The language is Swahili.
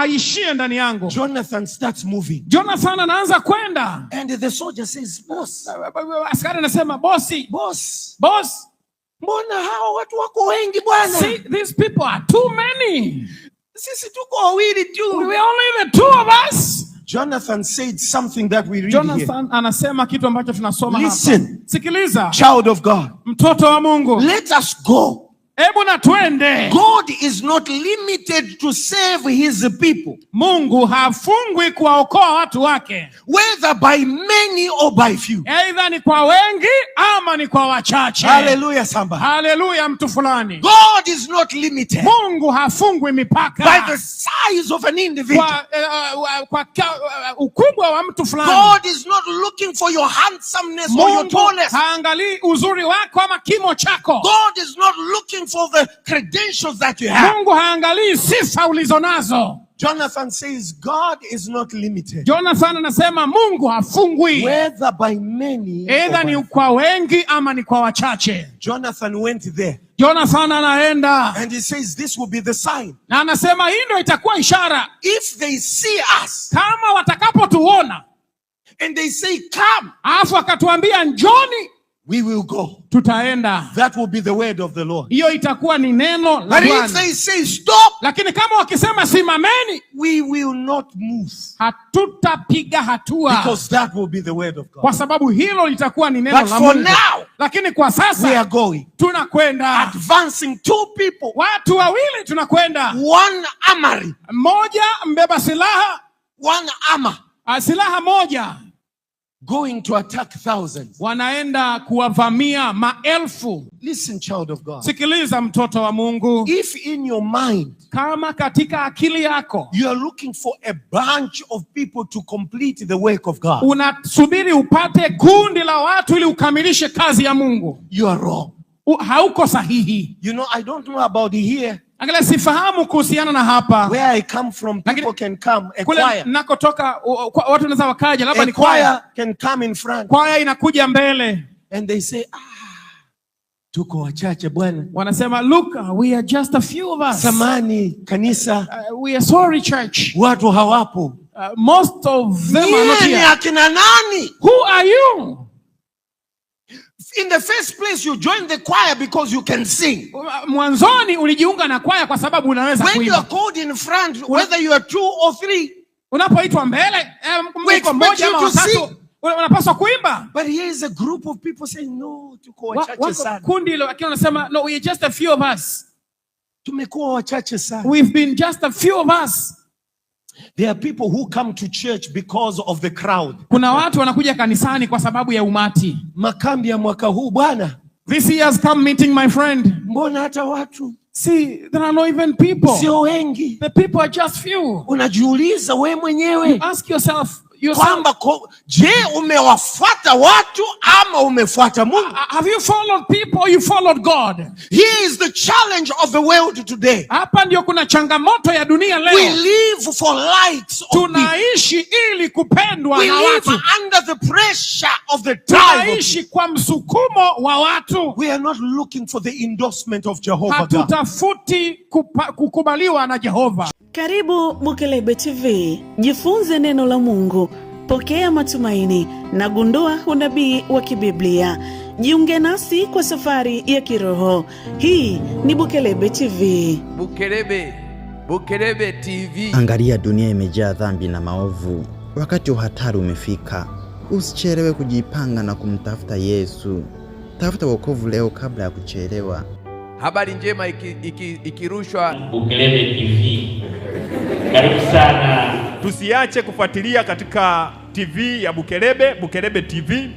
aishie ndani yangu. Jonathan starts moving. Jonathan anaanza kwenda. And the soldier says, boss. Askari anasema, boss. Mbona hao watu wako wengi bwana? See, these people are too many. Sisi tuko wawili tu. We only the two of us. Jonathan said something that we read Jonathan here. Anasema kitu ambacho tunasoma hapa. Listen. Sikiliza. Child of God. Mtoto wa Mungu. Let us go. Hebu na twende. God is not limited to save his people. Mungu hafungwi kuwaokoa watu wake. Whether by many or by few. Either ni kwa wengi ama ni kwa wachache. Hallelujah somebody. Hallelujah mtu fulani. God is not limited. Mungu hafungwi mipaka. By the size of an individual. Kwa ukubwa wa mtu fulani. God is not looking for your handsomeness or your tallness. Haangalii uzuri wako ama kimo chako. God is not looking for the credentials that you have. Mungu haangalii sifa ulizonazo. Jonathan says God is not limited. Jonathan anasema Mungu hafungwi. Whether by many. Either ni kwa wengi ama ni kwa wachache. Jonathan went there. Jonathan anaenda. And he says this will be the sign. Na anasema hii ndio itakuwa ishara. If they see us. Kama watakapotuona. And they say come. Alafu akatuambia njoni. We will go. Tutaenda. That will be the word of the Lord. Hiyo itakuwa ni neno la Bwana. But if they say stop. Lakini kama wakisema simameni. We will not move. Hatutapiga hatua. Because that will be the word of God. Kwa sababu hilo litakuwa ni neno la Mungu. But for now. Lakini kwa sasa. We are going. Tunakwenda. Advancing 2 people. Watu wawili tunakwenda. 1 armory. Mmoja mbeba silaha. 1 armor. Silaha moja. Going to attack thousands. Wanaenda kuwavamia maelfu. Listen, child of God. Sikiliza mtoto wa Mungu. If in your mind, kama katika akili yako, you are looking for a bunch of people to complete the work of God. Unasubiri upate kundi la watu ili ukamilishe kazi ya Mungu. You are wrong. Hauko sahihi. You know, I don't know about here. Angalia sifahamu kuhusiana na hapa. Where I come from, people can come. A choir. Nakotoka watu wanaweza wakaja, labda ni choir can come in front. Choir inakuja mbele. And they say, tuko wachache bwana. Wanasema, look, we are just a few of us. Samani kanisa. We are sorry church. Watu hawapo. Most of them are not here. Akina nani? Who are you? In the first place, you join the choir because you can sing. Mwanzoni ulijiunga na kwaya kwa sababu unaweza kuimba. When you are called in front, whether you are 2 or 3, unapoitwa mbele, mko mmoja ama watatu, unapaswa kuimba. But here is a group of people saying, no, tuko wachache sana. Kundi hilo lakini wanasema, no, we are just a few of us. Tumekuwa wachache sana. We've been just a few of us. There are people who come to church because of the crowd. Kuna watu wanakuja kanisani kwa sababu ya umati. Makambi ya mwaka huu bwana. This year's come meeting, my friend. Mbona hata watu? See, there are not even people. Sio wengi. The people are just few. Unajiuliza wewe mwenyewe. You ask yourself. Kwamba je, umewafuata watu ama umefuata Mungu? Have you followed people or you followed God? He is the challenge of the world today. Hapa ndio kuna changamoto ya dunia leo. We live for likes. Tunaishi ili kupendwa na watu. We live under the pressure of the tribe. Tunaishi kwa msukumo wa watu. We are not looking for the endorsement of Jehovah God. Hatutafuti kukubaliwa na Jehova. Karibu Bukelebe TV. Jifunze neno la Mungu. Pokea matumaini na gundua unabii wa kibiblia. Jiunge nasi kwa safari ya kiroho. Hii ni Bukelebe TV. Bukelebe TV. Angalia, dunia imejaa dhambi na maovu. Wakati wa hatari umefika. Usichelewe kujipanga na kumtafuta Yesu. Tafuta wokovu leo kabla ya kuchelewa. Habari njema ikirushwa Bukelebe TV. Karibu sana. Tusiache kufuatilia katika TV ya Bukelebe TV.